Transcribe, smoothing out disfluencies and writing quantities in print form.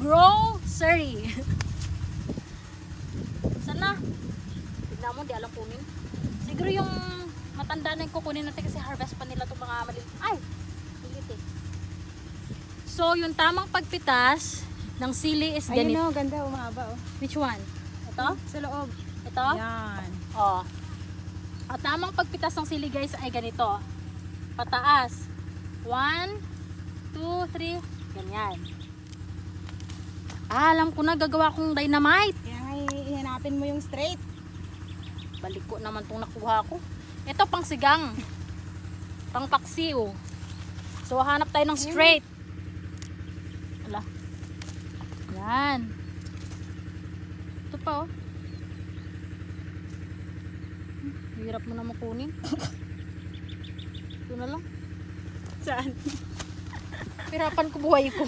grocery. Sana? Tignan mo, di alam kunin. Siguro yung matanda na yung kukunin natin kasi harvest pa nila itong mga maliit. Ay! Maliit eh. So, yung tamang pagpitas ng sili is Ayun ganito. o, ganda, umaba o. Which one? Ito? Sa loob. Ito? Yan. Oh. At tamang pagpitas ng sili guys ay ganito. Pataas. 1, 2, 3. Ganyan. Ah, alam ko na, gagawa kong dynamite. Kaya nga ihanapin mo yung straight. Balik ko naman itong nakuha ko. Ito pang sigang. Pang paksiw. So, hanap tayo ng straight. Wala. Yan. Ito pa oh. Hirap mo na makunin. Ito na lang. Saan? Hirapan ko buhay ko.